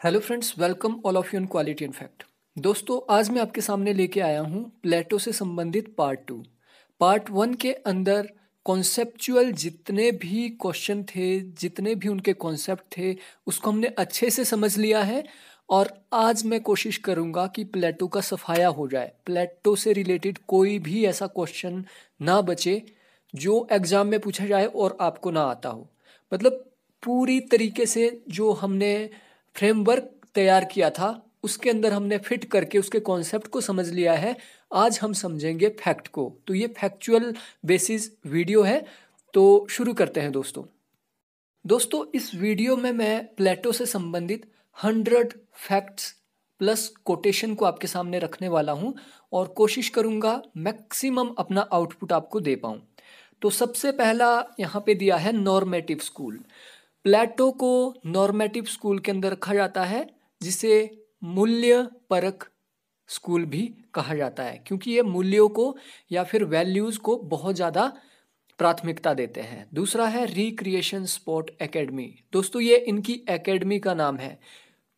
Hello friends, welcome all of you in quality and fact. दोस्तों, आज मैं आपके सामने लेके आया हूँ प्लेटो से संबंधित पार्ट 2। पार्ट 1 के अंदर कॉन्सेप्चुअल जितने भी क्वेश्चन थे, जितने भी उनके कॉन्सेप्ट थे, उसको हमने अच्छे से समझ लिया है। और आज मैं कोशिश करूँगा कि प्लेटो का सफाया हो जाए, प्लेटो से रिलेटेड कोई भी ऐसा क्वेश्चन ना बचे जो एग्ज़ाम में पूछा जाए और आपको ना आता हो। मतलब पूरी तरीके से जो हमने फ्रेमवर्क तैयार किया था उसके अंदर हमने फिट करके उसके कॉन्सेप्ट को समझ लिया है। आज हम समझेंगे फैक्ट को। तो ये फैक्चुअल बेसिस वीडियो है। तो शुरू करते हैं दोस्तों, इस वीडियो में मैं प्लेटो से संबंधित 100 फैक्ट्स प्लस कोटेशन को आपके सामने रखने वाला हूं और कोशिश करूंगा मैक्सिमम अपना आउटपुट आपको दे पाऊं। तो सबसे पहला यहाँ पे दिया है नॉर्मेटिव स्कूल। प्लेटो को नॉर्मेटिव स्कूल के अंदर रखा जाता है, जिसे मूल्य परक स्कूल भी कहा जाता है, क्योंकि ये मूल्यों को या फिर वैल्यूज को बहुत ज़्यादा प्राथमिकता देते हैं। दूसरा है रिक्रिएशन स्पोर्ट एकेडमी। दोस्तों, ये इनकी एकेडमी का नाम है।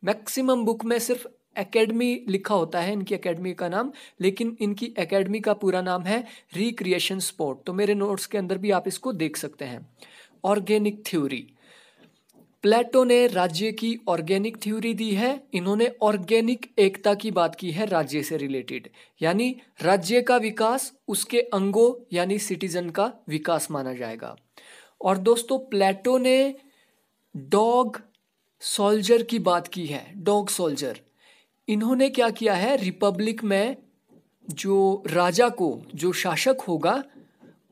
मैक्सिमम बुक में सिर्फ एकेडमी लिखा होता है इनकी एकेडमी का नाम, लेकिन इनकी एकेडमी का पूरा नाम है रिक्रिएशन स्पोर्ट। तो मेरे नोट्स के अंदर भी आप इसको देख सकते हैं। ऑर्गेनिक थ्योरी, प्लेटो ने राज्य की ऑर्गेनिक थ्योरी दी है। इन्होंने ऑर्गेनिक एकता की बात की है राज्य से रिलेटेड, यानी राज्य का विकास उसके अंगों यानी सिटीजन का विकास माना जाएगा। और दोस्तों, प्लेटो ने डॉग सोल्जर की बात की है। डॉग सोल्जर, इन्होंने क्या किया है, रिपब्लिक में जो राजा को, जो शासक होगा,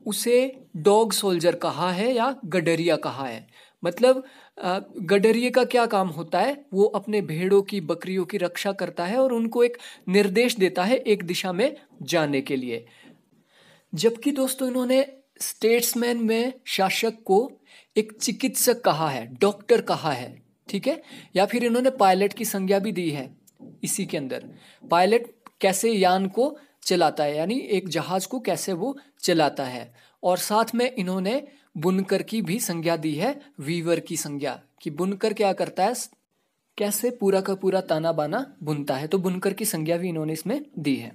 उसे डॉग सोल्जर कहा है या गडरिया कहा है। मतलब गडरिये का क्या काम होता है, वो अपने भेड़ों की, बकरियों की रक्षा करता है और उनको एक निर्देश देता है एक दिशा में जाने के लिए। जबकि दोस्तों, इन्होंने स्टेट्समैन में शासक को एक चिकित्सक कहा है, डॉक्टर कहा है, ठीक है। या फिर इन्होंने पायलट की संज्ञा भी दी है इसी के अंदर। पायलट कैसे यान को चलाता है, यानी एक जहाज को कैसे वो चलाता है। और साथ में इन्होंने बुनकर की भी संज्ञा दी है, वीवर की संज्ञा, कि बुनकर क्या करता है, कैसे पूरा का पूरा ताना बाना बुनता है। तो बुनकर की संज्ञा भी इन्होंने इसमें दी है।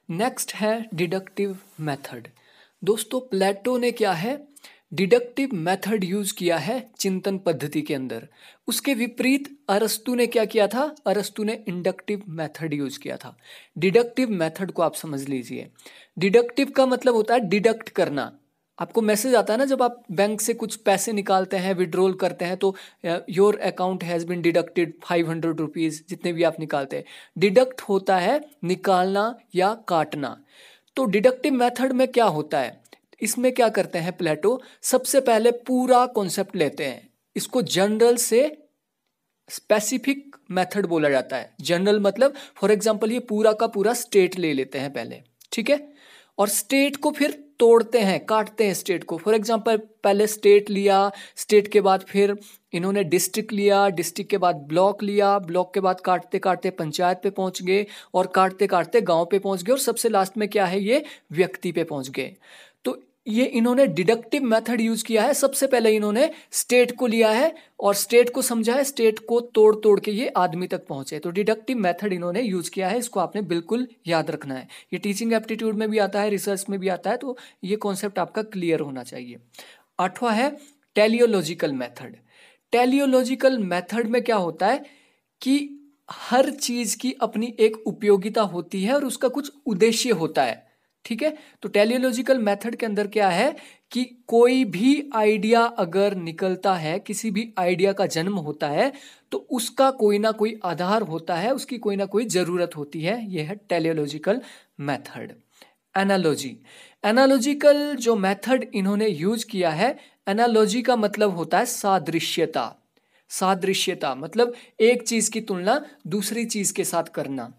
नेक्स्ट है डिडक्टिव मेथड। दोस्तों, प्लेटो ने क्या है, डिडक्टिव मेथड यूज किया है चिंतन पद्धति के अंदर। उसके विपरीत अरस्तु ने क्या किया था, अरस्तु ने इंडक्टिव मेथड यूज किया था। डिडक्टिव मेथड को आप समझ लीजिए। डिडक्टिव का मतलब होता है डिडक्ट करना। आपको मैसेज आता है ना, जब आप बैंक से कुछ पैसे निकालते हैं, विड्रॉल करते हैं, तो your account has been deducted 500 rupees, जितने भी आप निकालते हैं। डिडक्ट होता है निकालना या काटना। तो डिडक्टिव मेथड में क्या होता है, इसमें क्या करते हैं प्लेटो, सबसे पहले पूरा कॉन्सेप्ट लेते हैं। इसको जनरल से स्पेसिफिक मेथड बोला जाता है। जनरल मतलब फॉर एग्जांपल ये पूरा का पूरा स्टेट ले लेते हैं पहले, ठीक है, और स्टेट को फिर तोड़ते हैं, काटते हैं स्टेट को। फॉर एग्जांपल पहले स्टेट लिया, स्टेट के बाद फिर इन्होंने डिस्ट्रिक्ट लिया, डिस्ट्रिक्ट के बाद ब्लॉक लिया, ब्लॉक के बाद काटते काटते पंचायत पे पहुंच गए, और काटते काटते गांव पे पहुंच गए, और सबसे लास्ट में क्या है, ये व्यक्ति पे पहुंच गए। तो ये इन्होंने डिडक्टिव मेथड यूज किया है। सबसे पहले इन्होंने स्टेट को लिया है और स्टेट को समझा है, स्टेट को तोड़ तोड़ के ये आदमी तक पहुंचे। तो डिडक्टिव मेथड इन्होंने यूज किया है, इसको आपने बिल्कुल याद रखना है। ये टीचिंग एप्टीट्यूड में भी आता है, रिसर्च में भी आता है, तो ये कॉन्सेप्ट आपका क्लियर होना चाहिए। 8वां है टेलियोलॉजिकल मेथड। टेलियोलॉजिकल मेथड में क्या होता है कि हर चीज की अपनी एक उपयोगिता होती है और उसका कुछ उद्देश्य होता है, ठीक है। तो टेलियोलॉजिकल मेथड के अंदर क्या है कि कोई भी आइडिया अगर निकलता है, किसी भी आइडिया का जन्म होता है, तो उसका कोई ना कोई आधार होता है, उसकी कोई ना कोई जरूरत होती है। यह है टेलियोलॉजिकल मेथड। एनालॉजी, एनालॉजिकल जो मेथड इन्होंने यूज किया है, एनालॉजी का मतलब होता है सादृश्यता। सादृश्यता मतलब एक चीज की तुलना दूसरी चीज के साथ करना।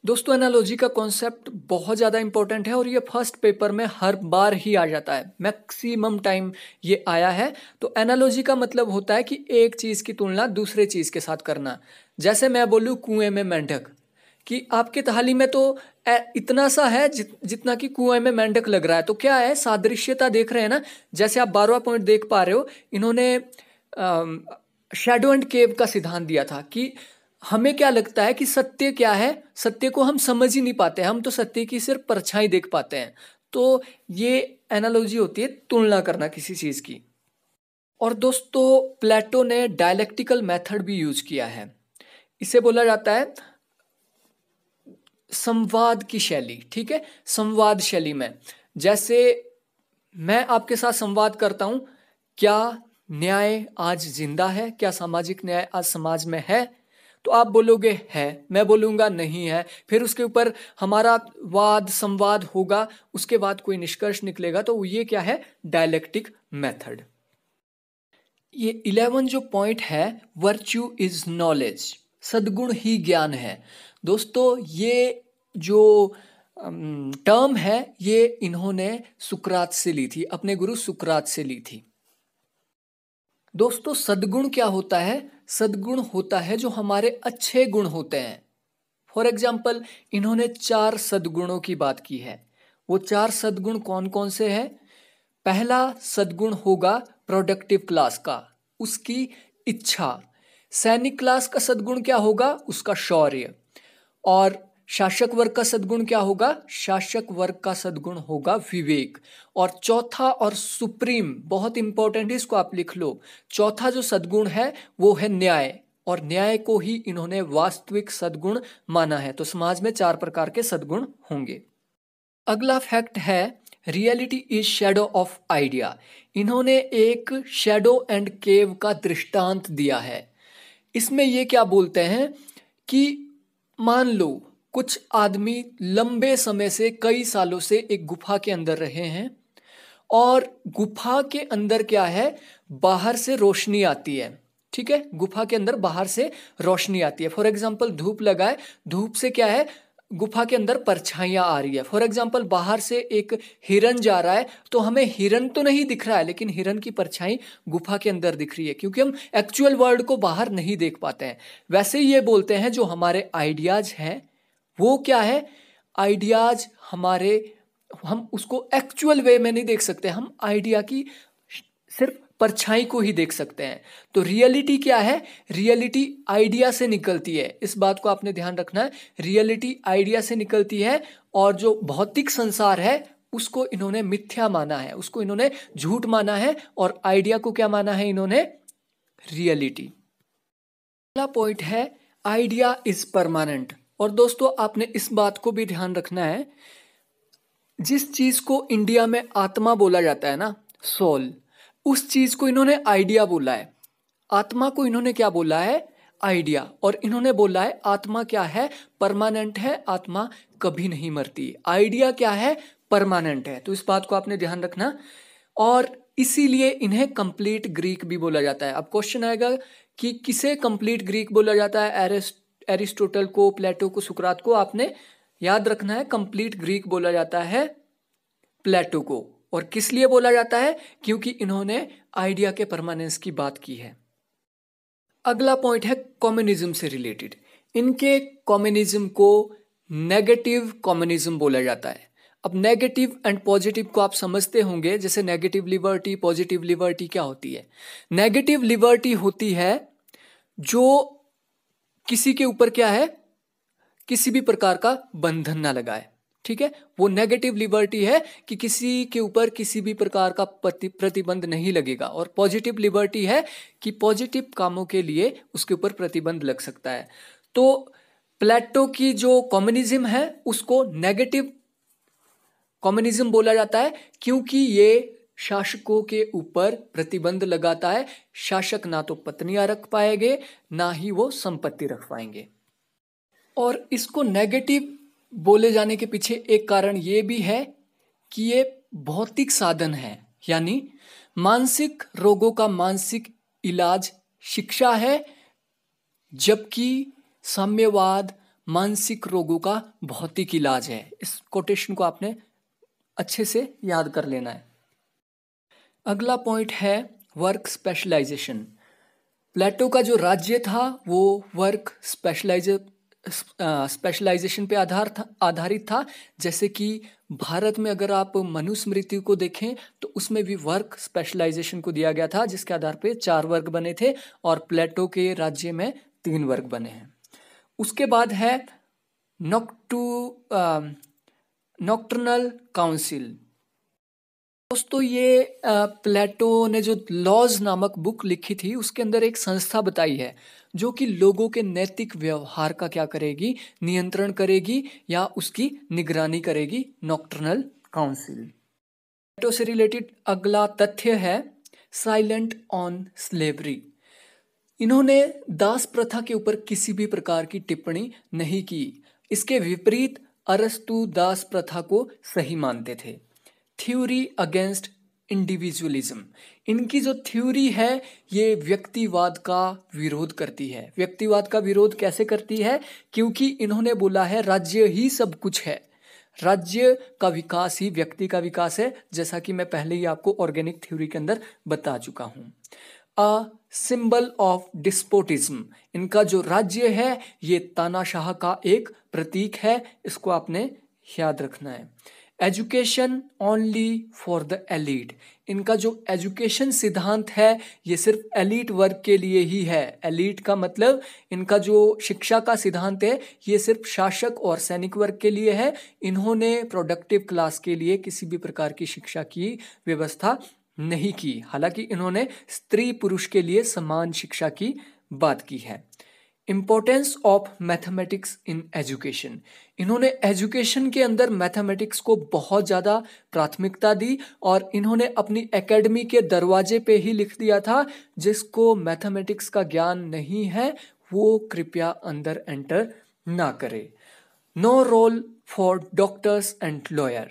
दोस्तों, एनालॉजी का कॉन्सेप्ट बहुत ज़्यादा इंपॉर्टेंट है और ये फर्स्ट पेपर में हर बार ही आ जाता है, मैक्सिमम टाइम ये आया है। तो एनालॉजी का मतलब होता है कि एक चीज़ की तुलना दूसरे चीज़ के साथ करना। जैसे मैं बोलूँ कुएं में मेंढक, कि आपके थाली में तो इतना सा है जितना कि कुएं में मेंढक लग रहा है। तो क्या है, सादृश्यता देख रहे हैं ना। जैसे आप 12वां पॉइंट देख पा रहे हो, इन्होंने शैडो एंड केव का सिद्धांत दिया था कि हमें क्या लगता है कि सत्य क्या है, सत्य को हम समझ ही नहीं पाते, हम तो सत्य की सिर्फ परछाई देख पाते हैं। तो ये एनालॉजी होती है तुलना करना किसी चीज की। और दोस्तों प्लेटो ने डायलेक्टिकल मेथड भी यूज किया है। इसे बोला जाता है संवाद की शैली। ठीक है, संवाद शैली में जैसे मैं आपके साथ संवाद करता हूं, क्या न्याय आज जिंदा है, क्या सामाजिक न्याय आज समाज में है, तो आप बोलोगे है, मैं बोलूंगा नहीं है, फिर उसके ऊपर हमारा वाद संवाद होगा, उसके बाद कोई निष्कर्ष निकलेगा। तो ये क्या है, डायलेक्टिक मेथड। ये 11 जो पॉइंट है, वर्च्यू इज नॉलेज, सद्गुण ही ज्ञान है। दोस्तों ये जो टर्म है ये इन्होंने सुकरात से ली थी, अपने गुरु सुकरात से ली थी। दोस्तों सद्गुण क्या होता है, सद्गुण होता है जो हमारे अच्छे गुण होते हैं। फॉर एग्जाम्पल इन्होंने 4 सद्गुणों की बात की है। वो 4 सद्गुण कौन कौन से हैं? पहला सद्गुण होगा प्रोडक्टिव क्लास का, उसकी इच्छा। सैनिक क्लास का सद्गुण क्या होगा? उसका शौर्य। और शासक वर्ग का सद्गुण क्या होगा? शासक वर्ग का सद्गुण होगा विवेक। और चौथा और सुप्रीम, बहुत इंपॉर्टेंट है, इसको आप लिख लो, चौथा जो सद्गुण है वो है न्याय। और न्याय को ही इन्होंने वास्तविक सद्गुण माना है। तो समाज में 4 प्रकार के सद्गुण होंगे। अगला फैक्ट है reality is shadow of idea. इन्होंने एक शैडो एंड केव का दृष्टांत दिया है। इसमें ये क्या बोलते हैं कि मान लो कुछ आदमी लंबे समय से, कई सालों से एक गुफा के अंदर रहे हैं, और गुफा के अंदर क्या है, बाहर से रोशनी आती है। ठीक है, गुफा के अंदर बाहर से रोशनी आती है। फॉर एग्जाम्पल धूप लगाए, धूप से क्या है, गुफा के अंदर परछाइयां आ रही है। फॉर एग्जाम्पल बाहर से एक हिरन जा रहा है, तो हमें हिरन तो नहीं दिख रहा है, लेकिन हिरन की परछाई गुफा के अंदर दिख रही है, क्योंकि हम एक्चुअल वर्ल्ड को बाहर नहीं देख पाते हैं। वैसे ही ये बोलते हैं जो हमारे आइडियाज हैं वो क्या है, आइडियाज हमारे, हम उसको एक्चुअल वे में नहीं देख सकते, हम आइडिया की सिर्फ परछाई को ही देख सकते हैं। तो रियलिटी क्या है, रियलिटी आइडिया से निकलती है। इस बात को आपने ध्यान रखना है, रियलिटी आइडिया से निकलती है। और जो भौतिक संसार है उसको इन्होंने मिथ्या माना है, उसको इन्होंने झूठ माना है, और आइडिया को क्या माना है इन्होंने, रियलिटी। अगला पॉइंट है आइडिया इज परमानेंट। और दोस्तों आपने इस बात को भी ध्यान रखना है, जिस चीज को इंडिया में आत्मा बोला जाता है ना, सोल, उस चीज को इन्होंने आइडिया बोला है। आत्मा को इन्होंने क्या बोला है, आइडिया। और इन्होंने बोला है आत्मा क्या है, परमानेंट है, आत्मा कभी नहीं मरती। आइडिया क्या है, परमानेंट है। तो इस बात को आपने ध्यान रखना। और इसीलिए इन्हें कंप्लीट ग्रीक भी बोला जाता है। अब क्वेश्चन आएगा कि किसे कंप्लीट ग्रीक बोला जाता है, एरिस्टोटल को, प्लेटो को, सुकरात को? आपने याद रखना है कंप्लीट ग्रीक बोला जाता है प्लेटो को। और किस लिए बोला जाता है, क्योंकि इन्होंने आइडिया के परमानेंस की बात की है। अगला पॉइंट है कम्युनिज्म से रिलेटेड। इनके कम्युनिज्म को नेगेटिव कम्युनिज्म बोला जाता है। अब नेगेटिव एंड पॉजिटिव को आप समझते होंगे, जैसे नेगेटिव लिबर्टी, पॉजिटिव लिबर्टी क्या होती है। नेगेटिव लिबर्टी होती है जो किसी के ऊपर क्या है, किसी भी प्रकार का बंधन ना लगाए। ठीक है, वो नेगेटिव लिबर्टी है कि किसी के ऊपर किसी भी प्रकार का प्रतिबंध नहीं लगेगा। और पॉजिटिव लिबर्टी है कि पॉजिटिव कामों के लिए उसके ऊपर प्रतिबंध लग सकता है। तो प्लेटो की जो कम्युनिज्म है उसको नेगेटिव कम्युनिज्म बोला जाता है, क्योंकि ये शासकों के ऊपर प्रतिबंध लगाता है। शासक ना तो पत्नियां रख पाएंगे, ना ही वो संपत्ति रख पाएंगे। और इसको नेगेटिव बोले जाने के पीछे एक कारण ये भी है कि ये भौतिक साधन है, यानी मानसिक रोगों का मानसिक इलाज शिक्षा है, जबकि साम्यवाद मानसिक रोगों का भौतिक इलाज है। इस कोटेशन को आपने अच्छे से याद कर लेना है। अगला पॉइंट है वर्क स्पेशलाइजेशन। प्लेटो का जो राज्य था वो वर्क स्पेशलाइजेशन पे आधारित था। जैसे कि भारत में अगर आप मनुस्मृति को देखें तो उसमें भी वर्क स्पेशलाइजेशन को दिया गया था, जिसके आधार पे 4 वर्ग बने थे और प्लेटो के राज्य में 3 वर्ग बने हैं। उसके बाद है नॉक्टर्नल काउंसिल। दोस्तों ये प्लेटो ने जो लॉज नामक बुक लिखी थी उसके अंदर एक संस्था बताई है जो कि लोगों के नैतिक व्यवहार का क्या करेगी, नियंत्रण करेगी या उसकी निगरानी करेगी, नॉक्टर्नल काउंसिल। प्लेटो से रिलेटेड अगला तथ्य है साइलेंट ऑन स्लेवरी। इन्होंने दास प्रथा के ऊपर किसी भी प्रकार की टिप्पणी नहीं की। इसके विपरीत अरस्तु दास प्रथा को सही मानते थे। थ्योरी अगेंस्ट इंडिविजुअलिज्म, इनकी जो थ्योरी है ये व्यक्तिवाद का विरोध करती है। व्यक्तिवाद का विरोध कैसे करती है? क्योंकि इन्होंने बोला है राज्य ही सब कुछ है, राज्य का विकास ही व्यक्ति का विकास है, जैसा कि मैं पहले ही आपको ऑर्गेनिक थ्योरी के अंदर बता चुका हूं। अ सिंबल ऑफ डिस्पोटिज्म, इनका जो राज्य है ये तानाशाह का एक प्रतीक है, इसको आपने याद रखना है। Education only for the elite, इनका जो एजुकेशन सिद्धांत है ये सिर्फ एलीट वर्ग के लिए ही है। एलीट का मतलब इनका जो शिक्षा का सिद्धांत है ये सिर्फ शासक और सैनिक वर्ग के लिए है। इन्होंने प्रोडक्टिव क्लास के लिए किसी भी प्रकार की शिक्षा की व्यवस्था नहीं की। हालांकि इन्होंने स्त्री पुरुष के लिए समान शिक्षा की बात की है। Importance of mathematics in education, इन्होंने एजुकेशन के अंदर मैथमेटिक्स को बहुत ज़्यादा प्राथमिकता दी और इन्होंने अपनी एकेडमी के दरवाजे पे ही लिख दिया था जिसको मैथमेटिक्स का ज्ञान नहीं है वो कृपया अंदर एंटर ना करे। No role for doctors and lawyer,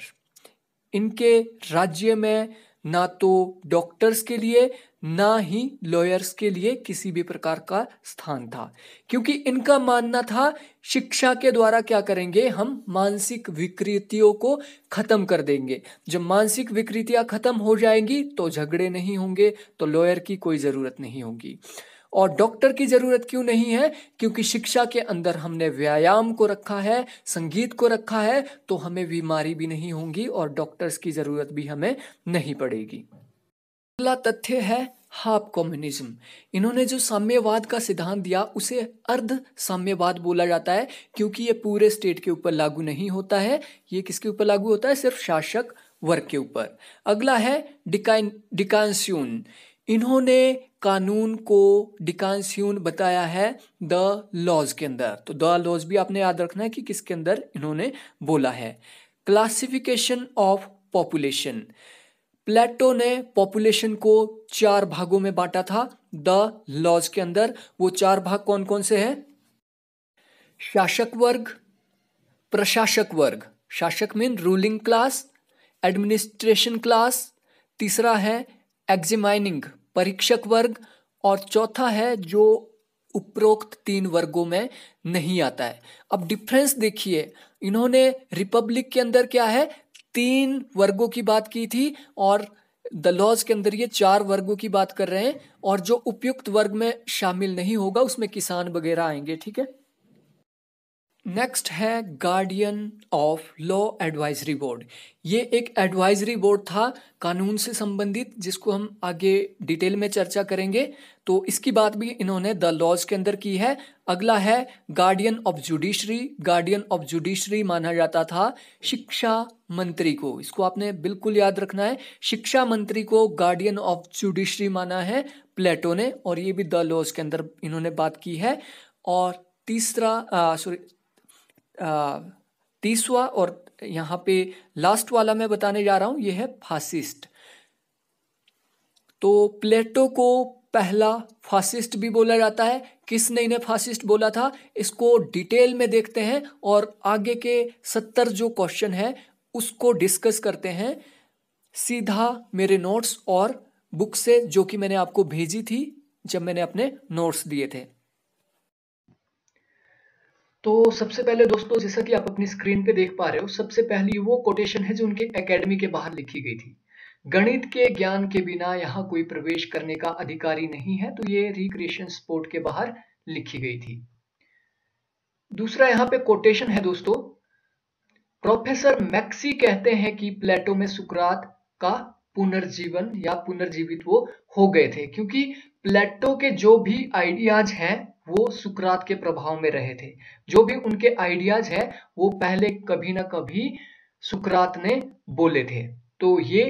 इनके राज्य में ना तो डॉक्टर्स के लिए ना ही लॉयर्स के लिए किसी भी प्रकार का स्थान था, क्योंकि इनका मानना था शिक्षा के द्वारा क्या करेंगे, हम मानसिक विकृतियों को खत्म कर देंगे। जब मानसिक विकृतियां खत्म हो जाएंगी तो झगड़े नहीं होंगे, तो लॉयर की कोई जरूरत नहीं होगी। और डॉक्टर की जरूरत क्यों नहीं है? क्योंकि शिक्षा के अंदर हमने व्यायाम को रखा है, संगीत को रखा है, तो हमें बीमारी भी नहीं होंगी और डॉक्टर्स की जरूरत भी हमें नहीं पड़ेगी। अगला तथ्य है हाफ कम्युनिज्म। इन्होंने जो साम्यवाद का सिद्धांत दिया उसे अर्ध साम्यवाद बोला जाता है, क्योंकि ये पूरे स्टेट के ऊपर लागू नहीं होता है। ये किसके ऊपर लागू होता है? सिर्फ शासक वर्ग के ऊपर। अगला है डिकांस्यून। इन्होंने कानून को डिकांस्यून बताया है द लॉज के अंदर। तो द लॉज भी आपने याद रखना है कि किसके अंदर इन्होंने बोला है। क्लासिफिकेशन ऑफ पॉपुलेशन, प्लेटो ने पॉपुलेशन को 4 भागों में बांटा था द लॉज के अंदर। वो 4 भाग कौन कौन से हैं? शासक वर्ग, प्रशासक वर्ग, शासक mean ruling class, administration class, तीसरा है एग्जामिनिंग परीक्षक वर्ग, और चौथा है जो उपरोक्त 3 वर्गों में नहीं आता है। अब डिफरेंस देखिए, इन्होंने रिपब्लिक के अंदर क्या है, 3 वर्गों की बात की थी और द लॉज के अंदर ये 4 वर्गों की बात कर रहे हैं, और जो उपयुक्त वर्ग में शामिल नहीं होगा उसमें किसान वगैरह आएंगे। ठीक है। नेक्स्ट है guardian of law advisory board. ये एक एडवाइजरी बोर्ड था कानून से संबंधित, जिसको हम आगे डिटेल में चर्चा करेंगे। तो इसकी बात भी इन्होंने द लॉज के अंदर की है। अगला है guardian of judiciary. Guardian of judiciary माना जाता था शिक्षा मंत्री को, इसको आपने बिल्कुल याद रखना है। शिक्षा मंत्री को गार्डियन ऑफ जुडिशरी माना है प्लेटो ने, और ये भी द लॉज के अंदर इन्होंने बात की है। और तीसवा और यहाँ पे लास्ट वाला मैं बताने जा रहा हूं, ये है फासिस्ट। तो प्लेटो को पहला फासिस्ट भी बोला जाता है। किसने इन्हें फासिस्ट बोला था, इसको डिटेल में देखते हैं और आगे के 70 जो क्वेश्चन है उसको डिस्कस करते हैं सीधा मेरे नोट्स और बुक से, जो कि मैंने आपको भेजी थी जब मैंने अपने नोट्स दिए थे। तो सबसे पहले दोस्तों, जैसा कि आप अपनी स्क्रीन पे देख पा रहे हो, सबसे पहली वो कोटेशन है जो उनके एकेडमी के बाहर लिखी गई थी। गणित के ज्ञान के बिना यहाँ कोई प्रवेश करने का अधिकारी नहीं है। तो ये रिक्रिएशन स्पोर्ट के बाहर लिखी गई थी। दूसरा यहाँ पे कोटेशन है दोस्तों, प्रोफेसर मैक्सी कहते हैं कि प्लेटो में सुकरात का पुनर्जीवन या पुनर्जीवित वो हो गए थे, क्योंकि प्लेटो के जो भी आइडियाज हैं वो सुकरात के प्रभाव में रहे थे। जो भी उनके आइडियाज हैं वो पहले कभी ना कभी सुकरात ने बोले थे। तो ये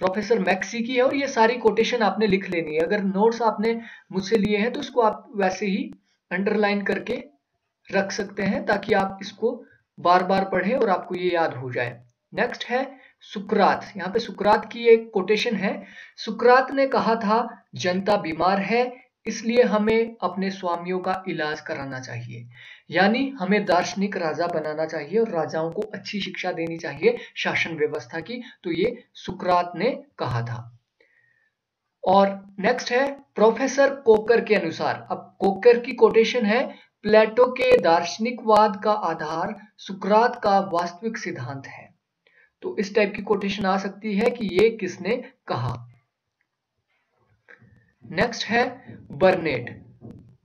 प्रोफेसर मैक्सी की है और ये सारी कोटेशन आपने लिख लेनी है। अगर नोट्स आपने मुझसे लिए हैं तो उसको आप वैसे ही अंडरलाइन करके रख सकते हैं ताकि आप इसको बार बार पढ़ें और आपको ये याद हो जाए। नेक्स्ट है सुकरात। यहाँ पे सुकरात की एक कोटेशन है। सुकरात ने कहा था जनता बीमार है इसलिए हमें अपने स्वामियों का इलाज कराना चाहिए, यानी हमें दार्शनिक राजा बनाना चाहिए और राजाओं को अच्छी शिक्षा देनी चाहिए शासन व्यवस्था की। तो ये सुकरात ने कहा था। और नेक्स्ट है प्रोफेसर कोकर के अनुसार। अब कोकर की कोटेशन है, प्लेटो के दार्शनिकवाद का आधार सुकरात का वास्तविक सिद्धांत है। तो इस टाइप की कोटेशन आ सकती है कि ये किसने कहा। नेक्स्ट है बर्नेट।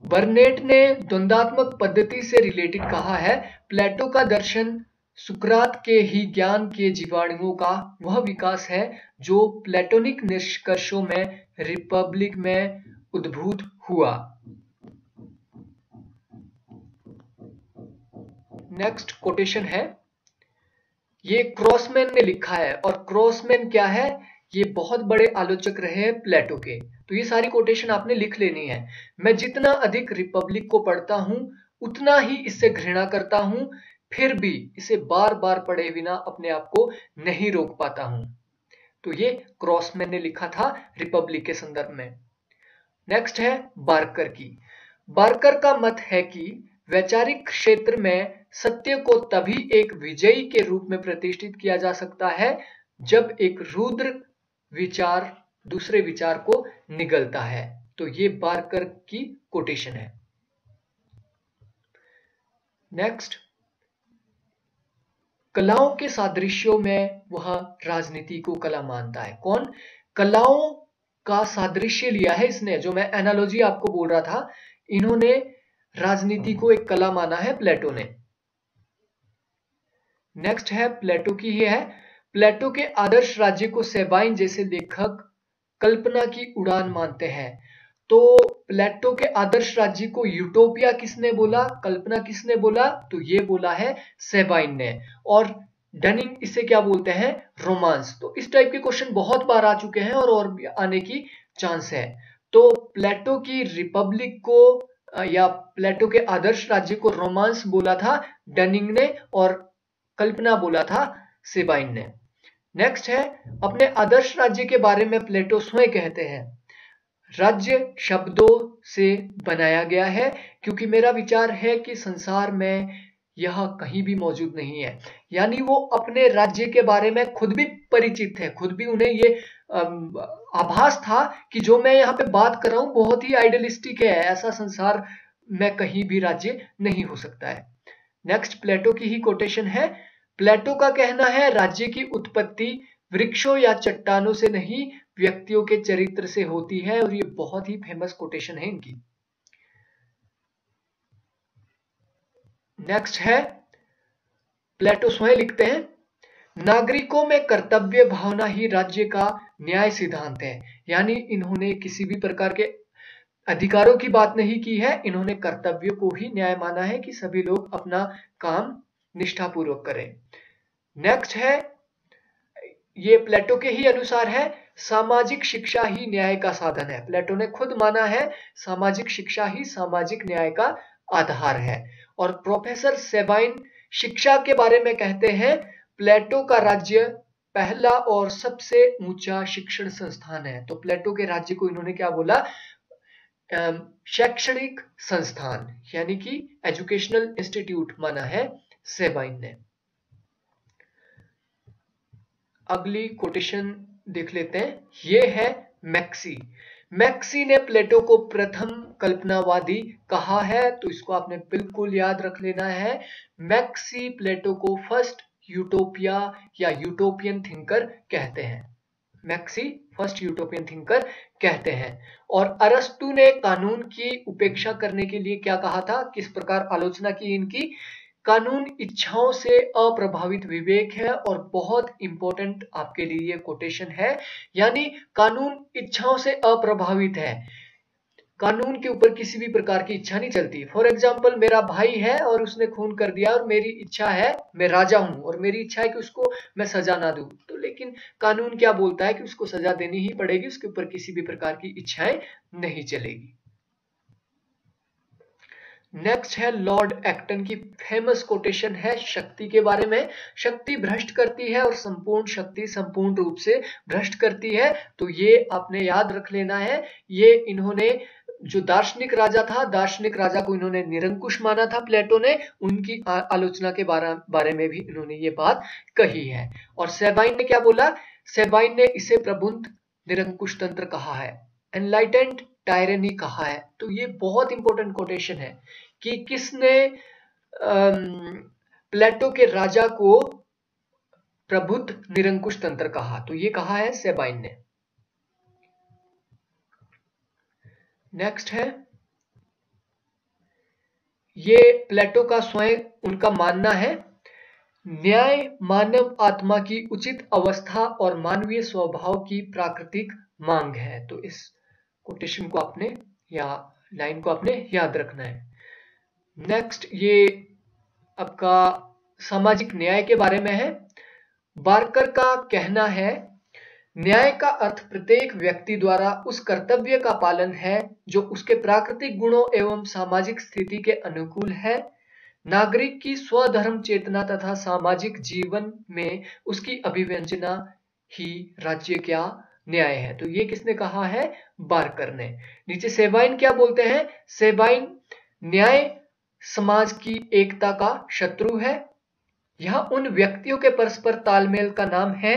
बर्नेट ने द्वंद्वात्मक पद्धति से रिलेटेड कहा है, प्लेटो का दर्शन सुकरात के ही ज्ञान के जीवाणुओं का वह विकास है जो प्लेटोनिक निष्कर्षों में रिपब्लिक में उद्भूत हुआ। नेक्स्ट कोटेशन है, ये क्रॉसमैन ने लिखा है और क्रॉसमैन क्या है, ये बहुत बड़े आलोचक रहे हैं प्लेटो के। तो ये सारी कोटेशन आपने लिख लेनी है। मैं जितना अधिक रिपब्लिक को पढ़ता हूं उतना ही इससे घृणा करता हूं, फिर भी इसे बार बार पढ़े बिना अपने आप को नहीं रोक पाता हूं। तो ये क्रॉसमैन ने लिखा था रिपब्लिक के संदर्भ में। नेक्स्ट है बार्कर की। बार्कर का मत है कि वैचारिक क्षेत्र में सत्य को तभी एक विजयी के रूप में प्रतिष्ठित किया जा सकता है जब एक रुद्र विचार दूसरे विचार को निगलता है। तो ये बार्कर की कोटेशन है। नेक्स्ट, कलाओं के सादृश्यों में वह राजनीति को कला मानता है। कौन? कलाओं का सादृश्य लिया है इसने, जो मैं एनालॉजी आपको बोल रहा था, इन्होंने राजनीति को एक कला माना है प्लेटो ने। नेक्स्ट है प्लेटो की ही है, प्लेटो के आदर्श राज्य को सेबाइन जैसे लेखक कल्पना की उड़ान मानते हैं। तो प्लेटो के आदर्श राज्य को यूटोपिया किसने बोला, कल्पना किसने बोला? तो ये बोला है सेबाइन ने। और डनिंग इसे क्या बोलते हैं? रोमांस। तो इस टाइप के क्वेश्चन बहुत बार आ चुके हैं और भी आने की चांस है। तो प्लेटो की रिपब्लिक को या प्लेटो के आदर्श राज्य को रोमांस बोला था डनिंग ने और कल्पना बोला था सेबाइन ने। नेक्स्ट है, अपने आदर्श राज्य के बारे में प्लेटो स्वयं कहते हैं, राज्य शब्दों से बनाया गया है क्योंकि मेरा विचार है कि संसार में यह कहीं भी मौजूद नहीं है। यानी वो अपने राज्य के बारे में खुद भी परिचित थे, खुद भी उन्हें ये आभास था कि जो मैं यहाँ पे बात कर रहा हूँ बहुत ही आइडियलिस्टिक है, ऐसा संसार में कहीं भी राज्य नहीं हो सकता है। नेक्स्ट प्लेटो की ही कोटेशन है, प्लेटो का कहना है राज्य की उत्पत्ति वृक्षों या चट्टानों से नहीं व्यक्तियों के चरित्र से होती है। और ये बहुत ही फेमस कोटेशन है इनकी। नेक्स्ट है, प्लेटो स्वयं लिखते हैं, नागरिकों में कर्तव्य भावना ही राज्य का न्याय सिद्धांत है। यानी इन्होंने किसी भी प्रकार के अधिकारों की बात नहीं की है, इन्होंने कर्तव्यों को ही न्याय माना है कि सभी लोग अपना काम निष्ठापूर्वक करें। नेक्स्ट है, ये प्लेटो के ही अनुसार है, सामाजिक शिक्षा ही न्याय का साधन है। प्लेटो ने खुद माना है सामाजिक शिक्षा ही सामाजिक न्याय का आधार है। और प्रोफेसर सेबाइन शिक्षा के बारे में कहते हैं, प्लेटो का राज्य पहला और सबसे ऊंचा शिक्षण संस्थान है। तो प्लेटो के राज्य को इन्होंने क्या बोला? शैक्षणिक संस्थान, यानी कि एजुकेशनल इंस्टीट्यूट माना है सेबाइन ने। अगली कोटेशन देख लेते हैं, ये है मैक्सी। मैक्सी ने प्लेटो को प्रथम कल्पनावादी कहा है, तो इसको आपने बिल्कुल याद रख लेना है। मैक्सी प्लेटो को फर्स्ट यूटोपिया या यूटोपियन थिंकर कहते हैं। मैक्सी फर्स्ट यूटोपियन थिंकर कहते हैं। और अरस्तु ने कानून की उपेक्षा करने के लिए क्या कहा था, किस प्रकार आलोचना की इनकी, कानून इच्छाओं से अप्रभावित विवेक है। और बहुत इंपॉर्टेंट आपके लिए ये कोटेशन है, यानी कानून इच्छाओं से अप्रभावित है, कानून के ऊपर किसी भी प्रकार की इच्छा नहीं चलती। फॉर एग्जाम्पल, मेरा भाई है और उसने खून कर दिया और मेरी इच्छा है, मैं राजा हूं और मेरी इच्छा है कि उसको मैं सजा ना दूं, तो लेकिन कानून क्या बोलता है कि उसको सजा देनी ही पड़ेगी, उसके ऊपर किसी भी प्रकार की इच्छाएं नहीं चलेगी। नेक्स्ट है लॉर्ड एक्टन की फेमस कोटेशन है शक्ति के बारे में। शक्ति भ्रष्ट करती है और संपूर्ण शक्ति संपूर्ण रूप से भ्रष्ट करती है। तो ये आपने याद रख लेना है। ये इन्होंने जो दार्शनिक राजा था, दार्शनिक राजा को इन्होंने निरंकुश माना था प्लेटो ने, उनकी आलोचना के बारे में भी इन्होंने ये बात कही है। और सेबाइन ने क्या बोला, सेबाइन ने इसे प्रबुद्ध निरंकुश तंत्र कहा है, एनलाइटेंड टायरनी कहा है। तो ये बहुत इंपॉर्टेंट कोटेशन है कि किसने प्लेटो के राजा को प्रबुद्ध निरंकुश तंत्र कहा, तो ये कहा है सेबाइन ने। नेक्स्ट है, ये प्लेटो का स्वयं उनका मानना है, न्याय मानव आत्मा की उचित अवस्था और मानवीय स्वभाव की प्राकृतिक मांग है। तो इस कोटेशन को आपने या लाइन को आपने याद रखना है। नेक्स्ट, ये आपका सामाजिक न्याय के बारे में है। बार्कर का कहना है, न्याय का अर्थ प्रत्येक व्यक्ति द्वारा उस कर्तव्य का पालन है जो उसके प्राकृतिक गुणों एवं सामाजिक स्थिति के अनुकूल है। नागरिक की स्वधर्म चेतना तथा सामाजिक जीवन में उसकी अभिव्यंजना ही राज्य का न्याय है। तो ये किसने कहा है, बार्कर ने। नीचे सेबाइन क्या बोलते हैं, सेबाइन, न्याय समाज की एकता का शत्रु है। यह उन व्यक्तियों के परस्पर तालमेल का नाम है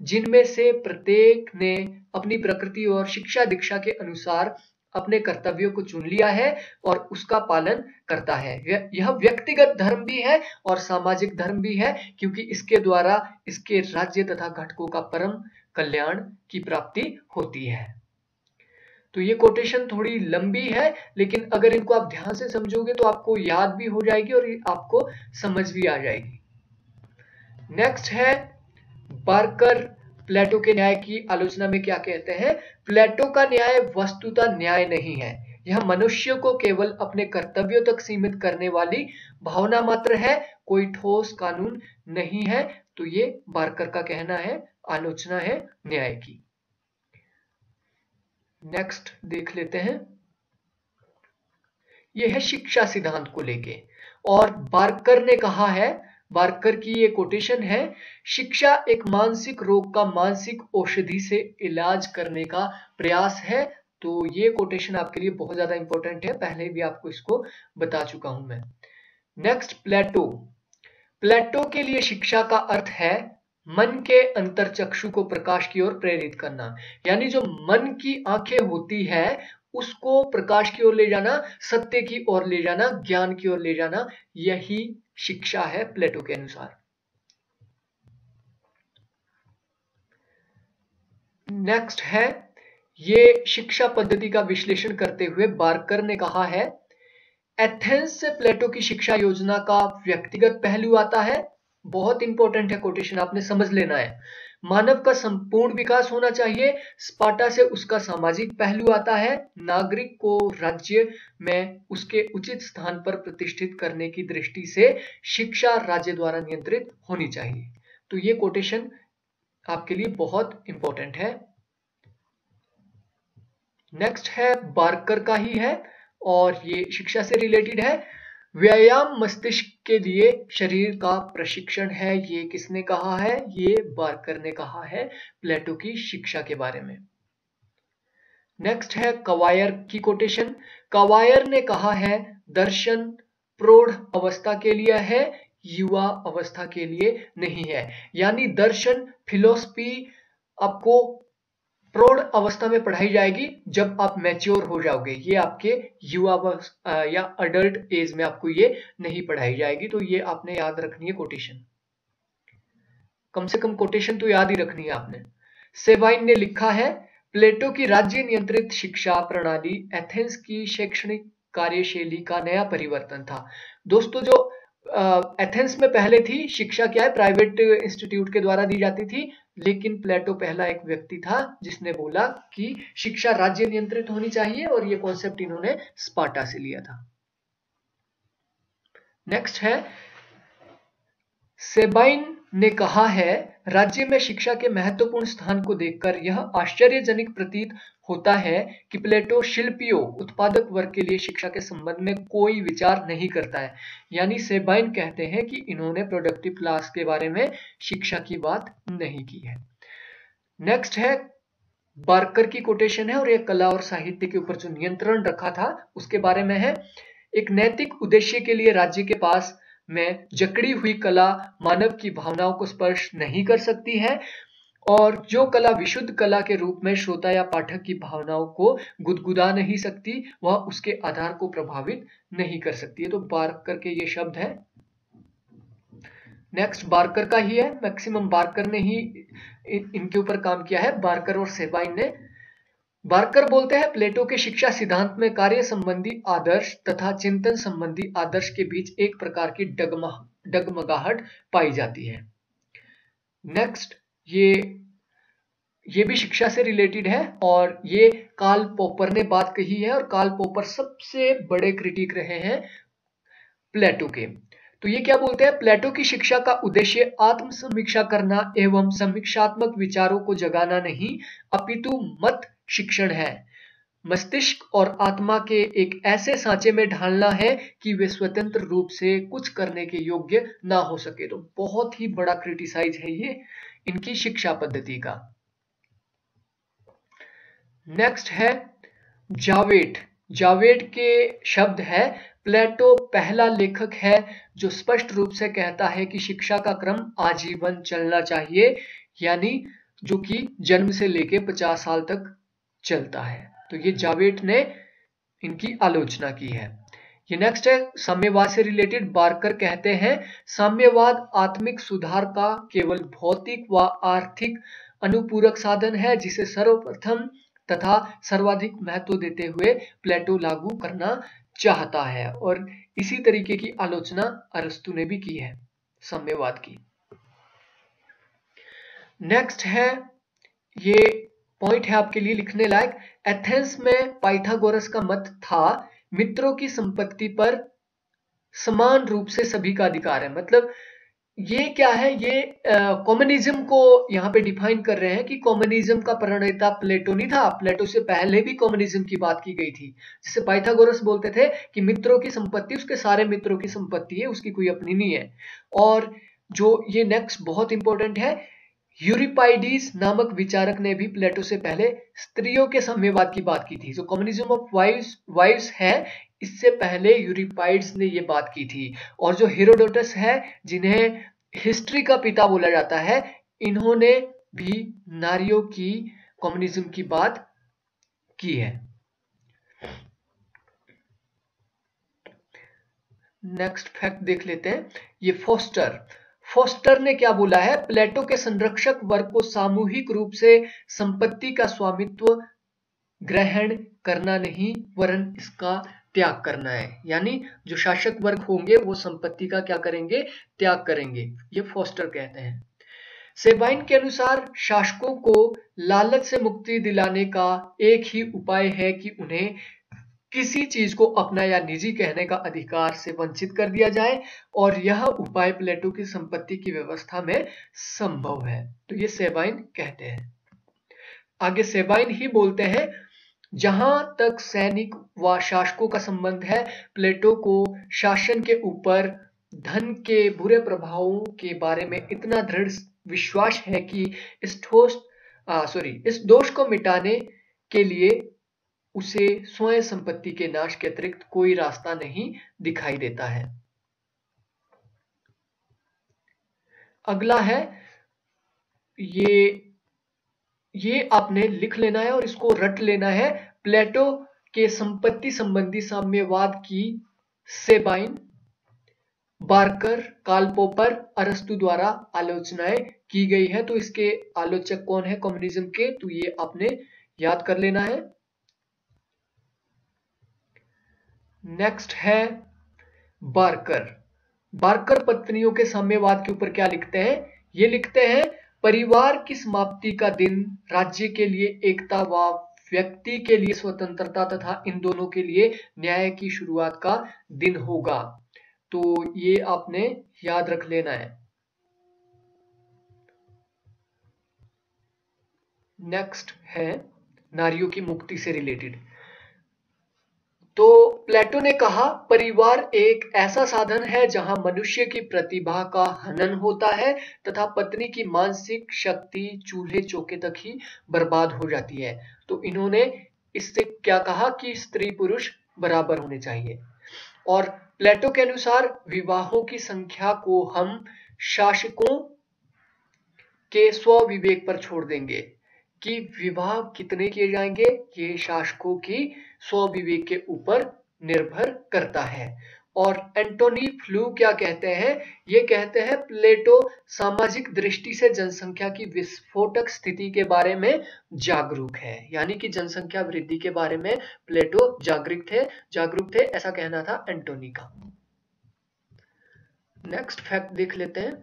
जिनमें से प्रत्येक ने अपनी प्रकृति और शिक्षा दीक्षा के अनुसार अपने कर्तव्यों को चुन लिया है और उसका पालन करता है। यह व्यक्तिगत धर्म भी है और सामाजिक धर्म भी है, क्योंकि इसके द्वारा इसके राज्य तथा घटकों का परम कल्याण की प्राप्ति होती है। तो ये कोटेशन थोड़ी लंबी है, लेकिन अगर इनको आप ध्यान से समझोगे तो आपको याद भी हो जाएगी और आपको समझ भी आ जाएगी। नेक्स्ट है, बार्कर प्लेटो के न्याय की आलोचना में क्या कहते हैं, प्लेटो का न्याय वस्तुतः न्याय नहीं है, यह मनुष्य को केवल अपने कर्तव्यों तक सीमित करने वाली भावना मात्र है, कोई ठोस कानून नहीं है। तो ये बार्कर का कहना है, आलोचना है न्याय की। नेक्स्ट देख लेते हैं, यह है शिक्षा सिद्धांत को लेके। और बार्कर ने कहा है, बार्कर की ये कोटेशन है, शिक्षा एक मानसिक रोग का मानसिक औषधि से इलाज करने का प्रयास है। तो ये कोटेशन आपके लिए बहुत ज्यादा इंपॉर्टेंट है, पहले भी आपको इसको बता चुका हूं मैं। नेक्स्ट, प्लेटो, प्लेटो के लिए शिक्षा का अर्थ है मन के अंतरचक्षु को प्रकाश की ओर प्रेरित करना, यानी जो मन की आंखें होती है उसको प्रकाश की ओर ले जाना, सत्य की ओर ले जाना, ज्ञान की ओर ले जाना, यही शिक्षा है प्लेटो के अनुसार। नेक्स्ट है, ये शिक्षा पद्धति का विश्लेषण करते हुए बार्कर ने कहा है, एथेंस से प्लेटो की शिक्षा योजना का व्यक्तिगत पहलू आता है। बहुत इंपॉर्टेंट है कोटेशन, आपने समझ लेना है। मानव का संपूर्ण विकास होना चाहिए, स्पार्टा से उसका सामाजिक पहलू आता है। नागरिक को राज्य में उसके उचित स्थान पर प्रतिष्ठित करने की दृष्टि से शिक्षा राज्य द्वारा नियंत्रित होनी चाहिए। तो ये कोटेशन आपके लिए बहुत इंपॉर्टेंट है। नेक्स्ट है, बार्कर का ही है और ये शिक्षा से रिलेटेड है। व्यायाम मस्तिष्क के लिए शरीर का प्रशिक्षण है, ये किसने कहा है, ये बार्कर ने कहा है प्लेटो की शिक्षा के बारे में। नेक्स्ट है, कवायर की कोटेशन। कवायर ने कहा है, दर्शन प्रौढ़ अवस्था के लिए है, युवा अवस्था के लिए नहीं है। यानी दर्शन, फिलोसफी आपको प्रौढ़ अवस्था में पढ़ाई जाएगी जब आप मैच्योर हो जाओगे, ये आपके युवा या अडल्ट एज में आपको ये नहीं पढ़ाई जाएगी। तो ये आपने याद रखनी है कोटेशन, कम से कम कोटेशन तो याद ही रखनी है आपने। सेबाइन ने लिखा है, प्लेटो की राज्य नियंत्रित शिक्षा प्रणाली एथेंस की शैक्षणिक कार्यशैली का नया परिवर्तन था। दोस्तों, जो एथेंस में पहले थी शिक्षा क्या है, प्राइवेट इंस्टीट्यूट के द्वारा दी जाती थी, लेकिन प्लेटो पहला एक व्यक्ति था जिसने बोला कि शिक्षा राज्य नियंत्रित होनी चाहिए, और ये कॉन्सेप्ट इन्होंने स्पार्टा से लिया था। नेक्स्ट है, सेबाइन ने कहा है, राज्य में शिक्षा के महत्वपूर्ण स्थान को देखकर यह आश्चर्यजनक प्रतीत होता है कि प्लेटो शिल्पियों उत्पादक वर्ग के लिए शिक्षा के संबंध में कोई विचार नहीं करता है। यानी सेबाइन कहते हैं कि इन्होंने प्रोडक्टिव क्लास के बारे में शिक्षा की बात नहीं की है। नेक्स्ट है, बार्कर की कोटेशन है, और यह कला और साहित्य के ऊपर जो नियंत्रण रखा था उसके बारे में है। एक नैतिक उद्देश्य के लिए राज्य के पास में जकड़ी हुई कला मानव की भावनाओं को स्पर्श नहीं कर सकती है, और जो कला विशुद्ध कला के रूप में श्रोता या पाठक की भावनाओं को गुदगुदा नहीं सकती, वह उसके आधार को प्रभावित नहीं कर सकती है। तो बार्कर के ये शब्द है। नेक्स्ट बार्कर का ही है, मैक्सिमम बार्कर ने ही इनके ऊपर काम किया है, बार्कर और सेबाइन ने। बार्कर बोलते हैं, प्लेटो के शिक्षा सिद्धांत में कार्य संबंधी आदर्श तथा चिंतन संबंधी आदर्श के बीच एक प्रकार की डगमगाहट पाई जाती है। नेक्स्ट, ये भी शिक्षा से रिलेटेड है, और ये कार्ल पॉपर ने बात कही है, और कार्ल पॉपर सबसे बड़े क्रिटिक रहे हैं प्लेटो के। तो ये क्या बोलते हैं, प्लेटो की शिक्षा का उद्देश्य आत्म समीक्षा करना एवं समीक्षात्मक विचारों को जगाना नहीं, अपितु मत शिक्षण है। मस्तिष्क और आत्मा के एक ऐसे सांचे में ढालना है कि वे स्वतंत्र रूप से कुछ करने के योग्य ना हो सके। तो बहुत ही बड़ा क्रिटिसाइज है ये इनकी शिक्षा पद्धति का। नेक्स्ट है जावेट। जावेट के शब्द है, प्लेटो पहला लेखक है जो स्पष्ट रूप से कहता है कि शिक्षा का क्रम आजीवन चलना चाहिए, यानी जो कि जन्म से लेके 50 साल तक चलता है। तो ये जावेट ने इनकी आलोचना की है। ये नेक्स्ट है, साम्यवाद से रिलेटेड। बार्कर कहते हैं, साम्यवाद आत्मिक सुधार का केवल भौतिक व आर्थिक अनुपूरक साधन है, जिसे सर्वप्रथम तथा सर्वाधिक महत्व देते हुए प्लेटो लागू करना चाहता है। और इसी तरीके की आलोचना अरस्तु ने भी की है साम्यवाद की। नेक्स्ट है, ये पॉइंट है आपके लिए लिखने लायक, एथेंस में पाइथागोरस का मत था, मित्रों की संपत्ति पर समान रूप से सभी का अधिकार है। मतलब ये क्या है, ये कम्युनिज्म को यहाँ पे डिफाइन कर रहे हैं कि कम्युनिज्म का प्रणेता प्लेटो नहीं था, प्लेटो से पहले भी कम्युनिज्म की बात की गई थी, जिसे पाइथागोरस बोलते थे कि मित्रों की संपत्ति उसके सारे मित्रों की संपत्ति है, उसकी कोई अपनी नहीं है। और जो ये नेक्स्ट बहुत इंपॉर्टेंट है, यूरिपाइडीज नामक विचारक ने भी प्लेटो से पहले स्त्रियों के साम्यवाद की बात की थी। जो कम्युनिज्म ऑफ वाइव्स है, इससे पहले यूरिपाइड्स ने ये बात की थी। और जो हेरोडोटस है, जिन्हें हिस्ट्री का पिता बोला जाता है, इन्होंने भी नारियों की कम्युनिज्म की बात की है। नेक्स्ट फैक्ट देख लेते हैं, ये फोस्टर ने क्या बोला है, प्लेटो के संरक्षक वर्ग को सामूहिक रूप से संपत्ति का स्वामित्व ग्रहण करना नहीं, वरन इसका त्याग करना है। यानी जो शासक वर्ग होंगे वो संपत्ति का क्या करेंगे, त्याग करेंगे, ये फोस्टर कहते हैं। सेबाइन के अनुसार शासकों को लालच से मुक्ति दिलाने का एक ही उपाय है कि उन्हें किसी चीज को अपना या निजी कहने का अधिकार से वंचित कर दिया जाए, और यह उपाय प्लेटो की संपत्ति की व्यवस्था में संभव है। तो ये सेबाइन कहते हैं। आगे सेबाइन ही बोलते हैं, जहां तक सैनिक व शासकों का संबंध है, प्लेटो को शासन के ऊपर धन के बुरे प्रभावों के बारे में इतना दृढ़ विश्वास है कि इस दोष को मिटाने के लिए उसे स्वयं संपत्ति के नाश के अतिरिक्त कोई रास्ता नहीं दिखाई देता है। अगला है, ये आपने लिख लेना है और इसको रट लेना है। प्लेटो के संपत्ति संबंधी साम्यवाद की सेबाइन, बार्कर, कार्ल पॉपर, अरस्तु द्वारा आलोचनाएं की गई है। तो इसके आलोचक कौन है कम्युनिज्म के, तो ये आपने याद कर लेना है। नेक्स्ट है बार्कर। बार्कर पत्नियों के साम्यवाद के ऊपर क्या लिखते हैं, ये लिखते हैं परिवार की समाप्ति का दिन राज्य के लिए एकता व व्यक्ति के लिए स्वतंत्रता तथा इन दोनों के लिए न्याय की शुरुआत का दिन होगा। तो ये आपने याद रख लेना है। नेक्स्ट है नारियों की मुक्ति से रिलेटेड। तो प्लेटो ने कहा परिवार एक ऐसा साधन है जहां मनुष्य की प्रतिभा का हनन होता है तथा पत्नी की मानसिक शक्ति चूल्हे चौके तक ही बर्बाद हो जाती है। तो इन्होंने इससे क्या कहा कि स्त्री पुरुष बराबर होने चाहिए। और प्लेटो के अनुसार विवाहों की संख्या को हम शासकों के स्व विवेक पर छोड़ देंगे कि विवाह कितने किए जाएंगे, ये शासकों की स्व विवेक के ऊपर निर्भर करता है। और एंटोनी फ्लू क्या कहते हैं, ये कहते हैं प्लेटो सामाजिक दृष्टि से जनसंख्या की विस्फोटक स्थिति के बारे में जागरूक है, यानी कि जनसंख्या वृद्धि के बारे में प्लेटो जागरूक थे ऐसा कहना था एंटोनी का। नेक्स्ट फैक्ट देख लेते हैं।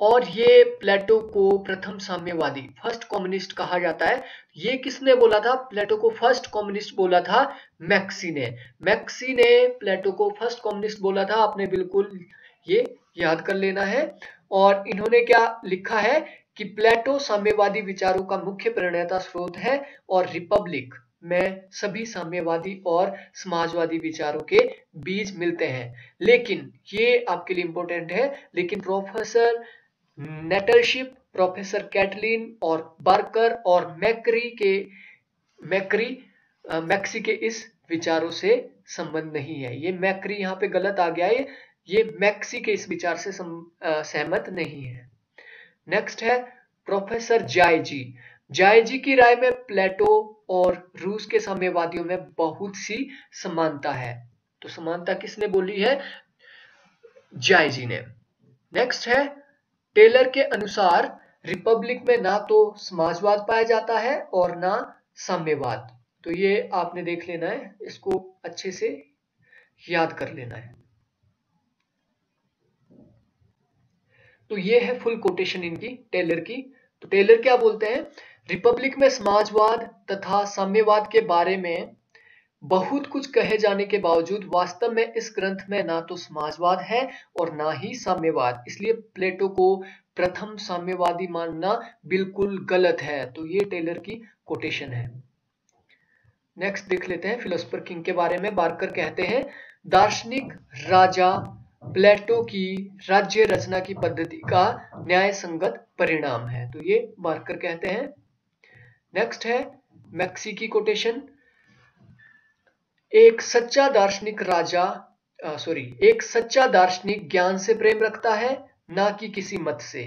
और ये प्लेटो को प्रथम साम्यवादी फर्स्ट कम्युनिस्ट कहा जाता है। ये किसने बोला था, प्लेटो को फर्स्ट कम्युनिस्ट बोला था मैक्सी ने। मैक्सी ने प्लेटो को फर्स्ट कम्युनिस्ट बोला था, आपने बिल्कुल ये याद कर लेना है। और इन्होंने क्या लिखा है कि प्लेटो साम्यवादी विचारों का मुख्य प्रणेता स्रोत है और रिपब्लिक में सभी साम्यवादी और समाजवादी विचारों के बीज मिलते हैं। लेकिन ये आपके लिए इंपॉर्टेंट है, लेकिन प्रोफेसर नेटलशिप, प्रोफेसर कैटलिन और बार्कर और मैक्सी के इस विचारों से संबंध नहीं है। ये मैक्री यहाँ पे गलत आ गया है, ये मैक्सी के इस विचार से सहमत नहीं है। नेक्स्ट है प्रोफेसर जायजी की राय में प्लेटो और रूस के साम्यवादियों में बहुत सी समानता है। तो समानता किसने बोली है, जायजी ने। नेक्स्ट है टेलर के अनुसार रिपब्लिक में ना तो समाजवाद पाया जाता है और ना साम्यवाद। तो ये आपने देख लेना है, इसको अच्छे से याद कर लेना है। तो ये है फुल कोटेशन इनकी टेलर की। तो टेलर क्या बोलते हैं, रिपब्लिक में समाजवाद तथा साम्यवाद के बारे में बहुत कुछ कहे जाने के बावजूद वास्तव में इस ग्रंथ में ना तो समाजवाद है और ना ही साम्यवाद, इसलिए प्लेटो को प्रथम साम्यवादी मानना बिल्कुल गलत है। तो ये टेलर की कोटेशन है। नेक्स्ट देख लेते हैं फिलोसोफर किंग के बारे में। बार्कर कहते हैं दार्शनिक राजा प्लेटो की राज्य रचना की पद्धति का न्याय संगत परिणाम है। तो ये बार्कर कहते हैं। नेक्स्ट है मैक्सी की कोटेशन, एक सच्चा दार्शनिक ज्ञान से प्रेम रखता है, ना कि किसी मत से।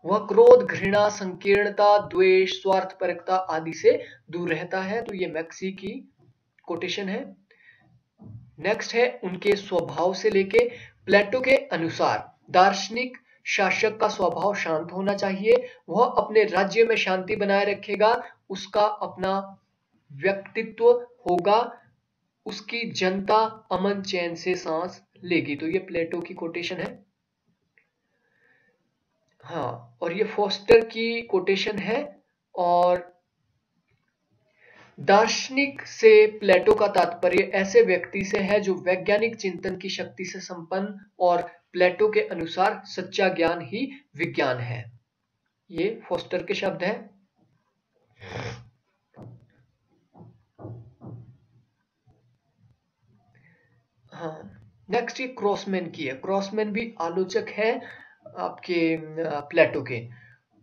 वह क्रोध, घृणा, संकीर्णता, द्वेष, स्वार्थपरकता आदि से दूर रहता है। तो ये मैक्सी की कोटेशन है। नेक्स्ट है उनके स्वभाव से लेके प्लेटो के अनुसार दार्शनिक शासक का स्वभाव शांत होना चाहिए, वह अपने राज्य में शांति बनाए रखेगा, उसका अपना व्यक्तित्व होगा, उसकी जनता अमन चैन से सांस लेगी। तो ये प्लेटो की कोटेशन है। हाँ, और ये फोस्टर की कोटेशन है। और दार्शनिक से प्लेटो का तात्पर्य ऐसे व्यक्ति से है जो वैज्ञानिक चिंतन की शक्ति से संपन्न और प्लेटो के अनुसार सच्चा ज्ञान ही विज्ञान है। ये फोस्टर के शब्द हैं। हाँ, नेक्स्ट ये क्रॉसमैन की है। क्रॉसमैन भी आलोचक है आपके प्लेटो के।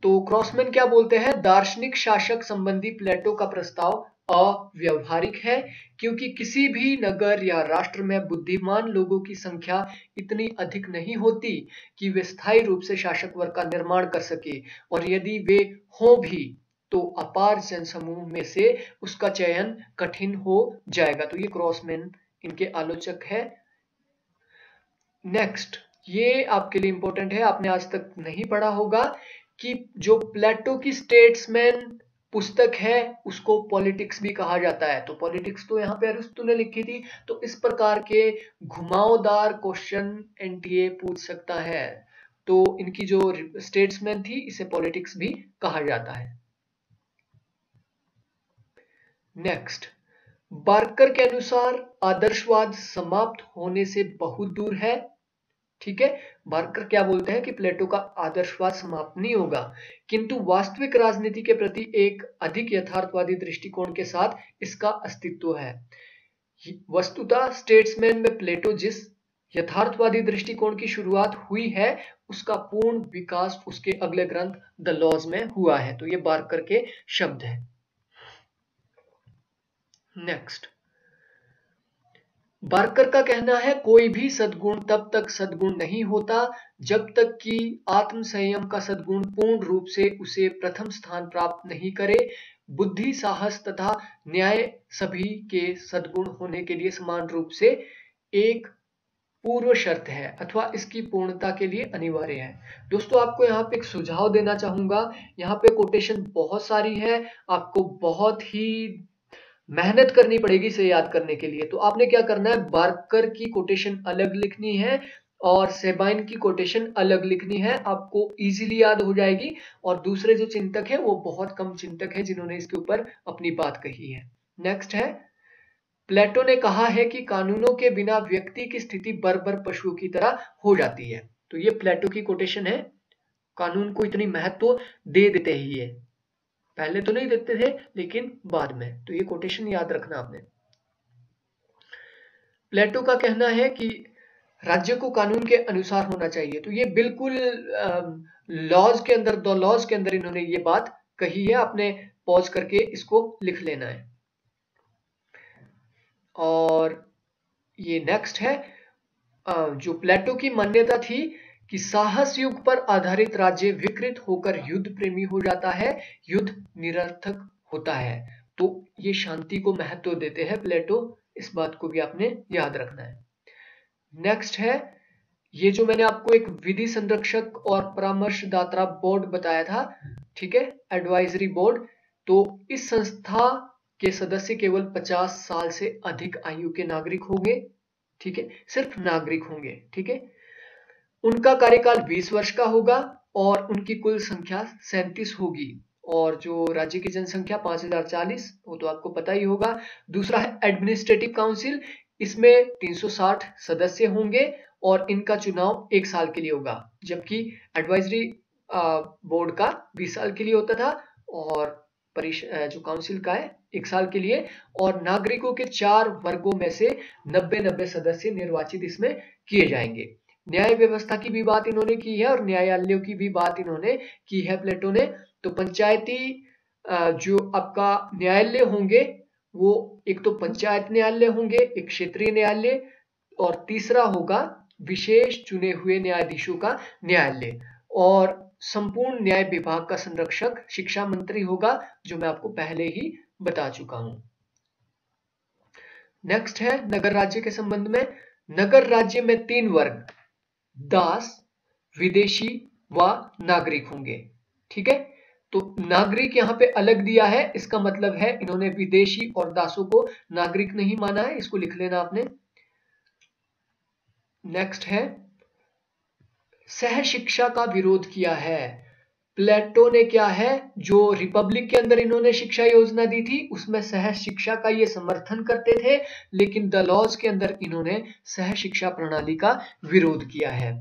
तो क्रॉसमैन क्या बोलते हैं, दार्शनिक शासक संबंधी प्लेटो का प्रस्ताव अव्यवहारिक है, क्योंकि किसी भी नगर या राष्ट्र में बुद्धिमान लोगों की संख्या इतनी अधिक नहीं होती कि वे स्थायी रूप से शासक वर्ग का निर्माण कर सके, और यदि वे हों भी तो अपार जनसमूह में से उसका चयन कठिन हो जाएगा। तो ये क्रॉसमैन इनके आलोचक है। नेक्स्ट ये आपके लिए इंपॉर्टेंट है, आपने आज तक नहीं पढ़ा होगा कि जो प्लेटो की स्टेट्समैन पुस्तक है उसको पॉलिटिक्स भी कहा जाता है। तो पॉलिटिक्स तो यहाँ पे अरिस्टो ने लिखी थी। तो इस प्रकार के घुमावदार क्वेश्चन एनटीए पूछ सकता है। तो इनकी जो स्टेट्समैन थी इसे पॉलिटिक्स भी कहा जाता है। नेक्स्ट, बार्कर के अनुसार आदर्शवाद समाप्त होने से बहुत दूर है। ठीक है, बार्कर क्या बोलते हैं कि प्लेटो का आदर्शवाद समाप्त नहीं होगा, किंतु वास्तविक राजनीति के प्रति एक अधिक यथार्थवादी दृष्टिकोण के साथ इसका अस्तित्व है। वस्तुतः स्टेट्समैन में प्लेटो जिस यथार्थवादी दृष्टिकोण की शुरुआत हुई है उसका पूर्ण विकास उसके अगले ग्रंथ द लॉज में हुआ है। तो ये बार्कर के शब्द हैं। नेक्स्ट, बार्कर का कहना है कोई भी सद्गुण तब तक सद्गुण नहीं होता जब तक कि आत्म संयम का सद्गुण पूर्ण रूप से उसे प्रथम स्थान प्राप्त नहीं करे। बुद्धि, साहस तथा न्याय सभी के सद्गुण होने के लिए समान रूप से एक पूर्व शर्त है अथवा इसकी पूर्णता के लिए अनिवार्य है। दोस्तों, आपको यहाँ पे एक सुझाव देना चाहूंगा। यहाँ पे कोटेशन बहुत सारी है, आपको बहुत ही मेहनत करनी पड़ेगी इसे याद करने के लिए। तो आपने क्या करना है, बार्कर की कोटेशन अलग लिखनी है और सेबाइन की कोटेशन अलग लिखनी है, आपको इजीली याद हो जाएगी। और दूसरे जो चिंतक है वो बहुत कम चिंतक है जिन्होंने इसके ऊपर अपनी बात कही है। नेक्स्ट है, प्लेटो ने कहा है कि कानूनों के बिना व्यक्ति की स्थिति बर्बर पशुओं की तरह हो जाती है। तो ये प्लेटो की कोटेशन है। कानून को इतनी महत्व दे देते ही है, पहले तो नहीं देते थे लेकिन बाद में। तो ये कोटेशन याद रखना आपने। प्लेटो का कहना है कि राज्य को कानून के अनुसार होना चाहिए। तो ये बिल्कुल लॉज के अंदर, द लॉज के अंदर इन्होंने ये बात कही है। आपने पॉज करके इसको लिख लेना है। और ये नेक्स्ट है, जो प्लेटो की मान्यता थी कि साहस युग पर आधारित राज्य विकृत होकर युद्ध प्रेमी हो जाता है, युद्ध निरर्थक होता है। तो ये शांति को महत्व देते हैं प्लेटो, इस बात को भी आपने याद रखना है। नेक्स्ट है, ये जो मैंने आपको एक विधि संरक्षक और परामर्शदाता बोर्ड बताया था, ठीक है, एडवाइजरी बोर्ड। तो इस संस्था के सदस्य केवल 50 साल से अधिक आयु के नागरिक होंगे। ठीक है, सिर्फ नागरिक होंगे। ठीक है, उनका कार्यकाल 20 वर्ष का होगा और उनकी कुल संख्या 37 होगी। और जो राज्य की जनसंख्या 5040, वो तो आपको पता ही होगा। दूसरा है एडमिनिस्ट्रेटिव काउंसिल, इसमें 360 सदस्य होंगे और इनका चुनाव 1 साल के लिए होगा, जबकि एडवाइजरी बोर्ड का 20 साल के लिए होता था और जो काउंसिल का है 1 साल के लिए। और नागरिकों के 4 वर्गों में से 90 सदस्य निर्वाचित इसमें किए जाएंगे। न्याय व्यवस्था की भी बात इन्होंने की है और न्यायालयों की भी बात इन्होंने की है प्लेटो ने। तो पंचायती जो आपका न्यायालय होंगे वो एक तो पंचायत न्यायालय होंगे, एक क्षेत्रीय न्यायालय, और तीसरा होगा विशेष चुने हुए न्यायाधीशों का न्यायालय। और संपूर्ण न्याय विभाग का संरक्षक शिक्षा मंत्री होगा, जो मैं आपको पहले ही बता चुका हूं। नेक्स्ट है नगर राज्य के संबंध में। नगर राज्य में 3 वर्ग, दास, विदेशी व नागरिक होंगे। ठीक है, तो नागरिक यहां पे अलग दिया है, इसका मतलब है इन्होंने विदेशी और दासों को नागरिक नहीं माना है, इसको लिख लेना आपने। नेक्स्ट है, सह शिक्षा का विरोध किया है। प्लेटो ने क्या है, जो रिपब्लिक के अंदर इन्होंने शिक्षा योजना दी थी उसमें सह शिक्षा का ये समर्थन करते थे, लेकिन द लॉज के अंदर इन्होंने सह शिक्षा प्रणाली का विरोध किया है।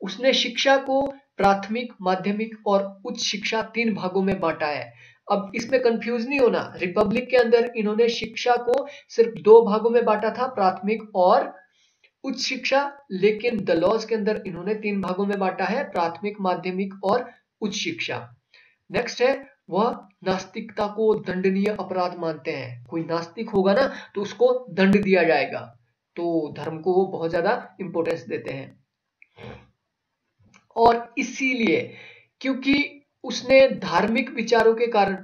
उसने शिक्षा को प्राथमिक, माध्यमिक और उच्च शिक्षा 3 भागों में बांटा है। अब इसमें कंफ्यूज नहीं होना, रिपब्लिक के अंदर इन्होंने शिक्षा को सिर्फ 2 भागों में बांटा था, प्राथमिक और उच्च शिक्षा, लेकिन द लॉज के अंदर इन्होंने 3 भागों में बांटा है, प्राथमिक, माध्यमिक और उच्च शिक्षा। नेक्स्ट है, वह नास्तिकता को दंडनीय अपराध मानते हैं। कोई नास्तिक होगा ना तो उसको दंड दिया जाएगा, तो धर्म को वो बहुत ज्यादा इंपॉर्टेंस देते हैं। और इसीलिए क्योंकि उसने धार्मिक विचारों के कारण,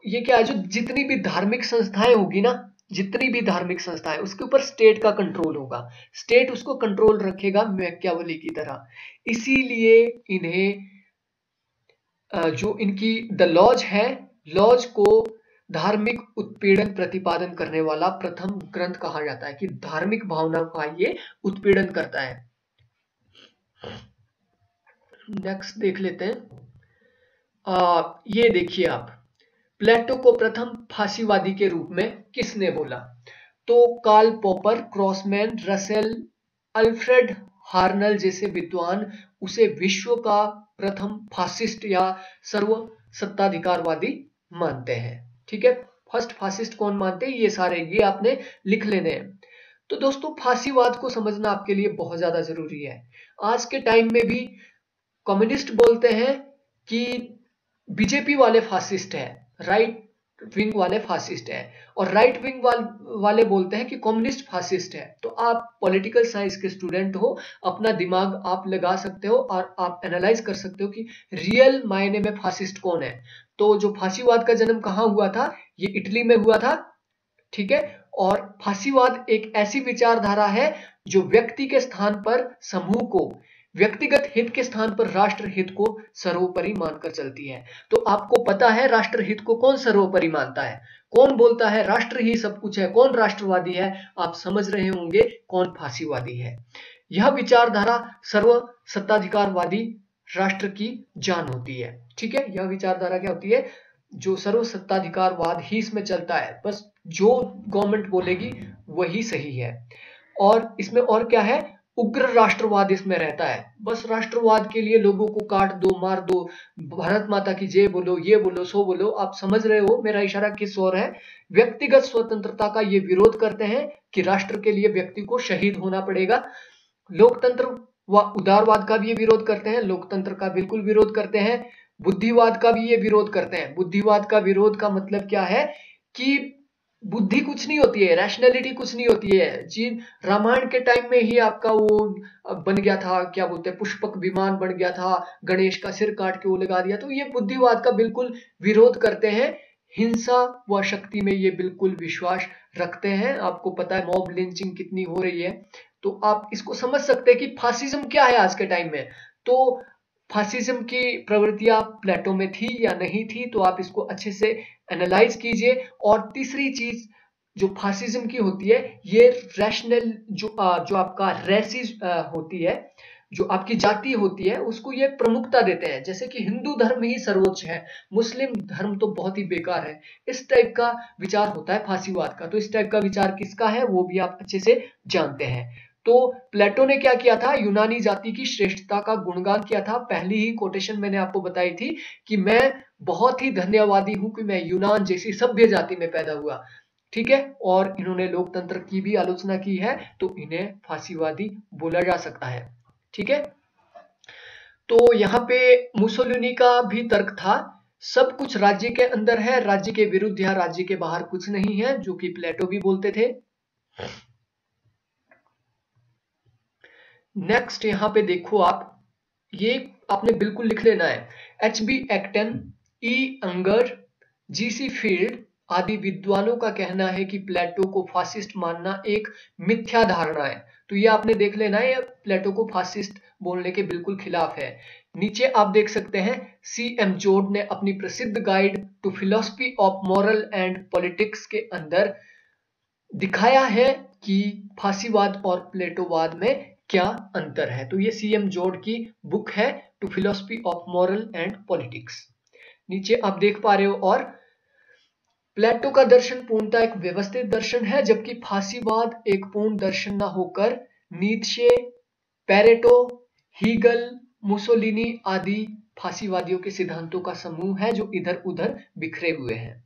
ये क्या है, जो जितनी भी धार्मिक संस्थाएं होगी ना, जितनी भी धार्मिक संस्थाएं, उसके ऊपर स्टेट का कंट्रोल होगा, स्टेट उसको कंट्रोल रखेगा मैकियावेली की तरह। इसीलिए इन्हें जो इनकी द लॉज है, लॉज को धार्मिक उत्पीड़न प्रतिपादन करने वाला प्रथम ग्रंथ कहा जाता है, कि धार्मिक भावनाओं का ये उत्पीड़न करता है। नेक्स्ट देख लेते हैं। ये देखिए आप, प्लेटो को प्रथम फांसीवादी के रूप में किसने बोला? तो कार्ल पॉपर, क्रॉसमैन, रसेल, अल्फ्रेड हार्नल जैसे विद्वान उसे विश्व का प्रथम फासिस्ट या सर्व सत्ताधिकारवादी मानते हैं। ठीक है, फर्स्ट फासिस्ट कौन मानते हैं, ये सारे ये आपने लिख लेने हैं। तो दोस्तों, फांसीवाद को समझना आपके लिए बहुत ज्यादा जरूरी है। आज के टाइम में भी कम्युनिस्ट बोलते हैं कि बीजेपी वाले फासिस्ट है, राइट विंग वाले फासिस्ट है, और राइट विंग वाले बोलते हैं कि कम्युनिस्ट फासिस्ट है। तो आप पॉलिटिकल साइंस के स्टूडेंट हो, अपना दिमाग आप लगा सकते हो और आप एनालाइज कर सकते हो कि रियल मायने में फासिस्ट कौन है। तो जो फांसीवाद का जन्म कहाँ हुआ था, ये इटली में हुआ था। ठीक है, और फांसीवाद एक ऐसी विचारधारा है जो व्यक्ति के स्थान पर समूह को, व्यक्तिगत हित के स्थान पर राष्ट्र हित को सर्वोपरि मानकर चलती है। तो आपको पता है राष्ट्र हित को कौन सर्वोपरि मानता है, कौन बोलता है राष्ट्र ही सब कुछ है, कौन राष्ट्रवादी है? आप समझ रहे होंगे कौन फांसीवादी है। यह विचारधारा सर्व सत्ताधिकारवादी राष्ट्र की जान होती है। ठीक है, यह विचारधारा क्या होती है? जो सर्व सत्ताधिकारवाद ही इसमें चलता है, बस जो गवर्नमेंट बोलेगी वही सही है। और इसमें और क्या है, उग्र राष्ट्रवाद इसमें रहता है। बस राष्ट्रवाद के लिए लोगों को काट दो, मार दो, भारत माता की जय बोलो, ये बोलो, सो बोलो। आप समझ रहे हो मेरा इशारा किस ओर है? व्यक्तिगत स्वतंत्रता का ये विरोध करते हैं कि राष्ट्र के लिए व्यक्ति को शहीद होना पड़ेगा। लोकतंत्र व उदारवाद का भी ये विरोध करते हैं, लोकतंत्र का बिल्कुल विरोध करते हैं। बुद्धिवाद का भी ये विरोध करते हैं। बुद्धिवाद का विरोध का मतलब क्या है कि बुद्धि कुछ नहीं होती है, रैशनैलिटी कुछ नहीं होती है जी। रामायण के टाइम में ही आपका वो बन गया था, क्या बोलते हैं, पुष्पक विमान बन गया था, गणेश का सिर काट के वो लगा दिया। तो ये बुद्धिवाद का बिल्कुल विरोध करते हैं। हिंसा व शक्ति में ये बिल्कुल विश्वास रखते हैं। आपको पता है मॉब लिंचिंग कितनी हो रही है, तो आप इसको समझ सकते हैं कि फासिज्म क्या है आज के टाइम में। तो फासिज्म की प्रवृत्तियां प्लेटो में थी या नहीं थी, तो आप इसको अच्छे से एनालाइज कीजिए। और तीसरी चीज जो फासिज्म की होती है, ये रैशनल जो आपका रेसिस होती है, जो आपकी जाति होती है, उसको ये प्रमुखता देते हैं। जैसे कि हिंदू धर्म ही सर्वोच्च है, मुस्लिम धर्म तो बहुत ही बेकार है, इस टाइप का विचार होता है फांसीवाद का। तो इस टाइप का विचार किसका है वो भी आप अच्छे से जानते हैं। तो प्लेटो ने क्या किया था, यूनानी जाति की श्रेष्ठता का गुणगान किया था। पहली ही कोटेशन मैंने आपको बताई थी कि मैं बहुत ही धन्यवादी हूं कि मैं यूनान जैसी सभ्य जाति में पैदा हुआ। ठीक है, और इन्होंने लोकतंत्र की भी आलोचना की है, तो इन्हें फांसीवादी बोला जा सकता है। ठीक है, तो यहाँ पे मुसोलिनी का भी तर्क था, सब कुछ राज्य के अंदर है, राज्य के विरुद्ध या राज्य के बाहर कुछ नहीं है, जो कि प्लेटो भी बोलते थे। नेक्स्ट यहाँ पे देखो आप, ये आपने बिल्कुल लिख लेना है। HB Acton, E अंगर, GC field आदि विद्वानों का कहना है कि प्लेटो को फासिस्ट मानना एक मिथ्या धारणा है। तो ये आपने देख लेना है, प्लेटो को फासिस्ट बोलने के बिल्कुल खिलाफ है। नीचे आप देख सकते हैं, CM जोड ने अपनी प्रसिद्ध guide to philosophy of moral and politics के अंदर दिखाया है कि फांसीवाद और प्लेटोवाद में क्या अंतर है। तो ये CM जोड की बुक है, to philosophy of moral and politics. नीचे आप देख पा रहे हो। और प्लेटो का दर्शन पूर्णतः एक व्यवस्थित दर्शन है, जबकि फांसीवाद एक पूर्ण दर्शन न होकर नीत्शे, पेरेटो, हीगल, मुसोलिनी आदि फांसीवादियों के सिद्धांतों का समूह है जो इधर उधर बिखरे हुए हैं।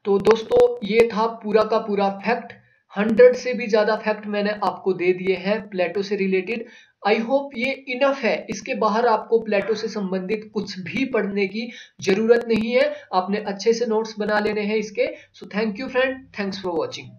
तो दोस्तों, ये था पूरा का पूरा फैक्ट। 100 से भी ज्यादा फैक्ट मैंने आपको दे दिए हैं प्लेटो से रिलेटेड। आई होप ये इनफ है, इसके बाहर आपको प्लेटो से संबंधित कुछ भी पढ़ने की जरूरत नहीं है। आपने अच्छे से नोट्स बना लेने हैं इसके। So thank you friend, thanks for watching.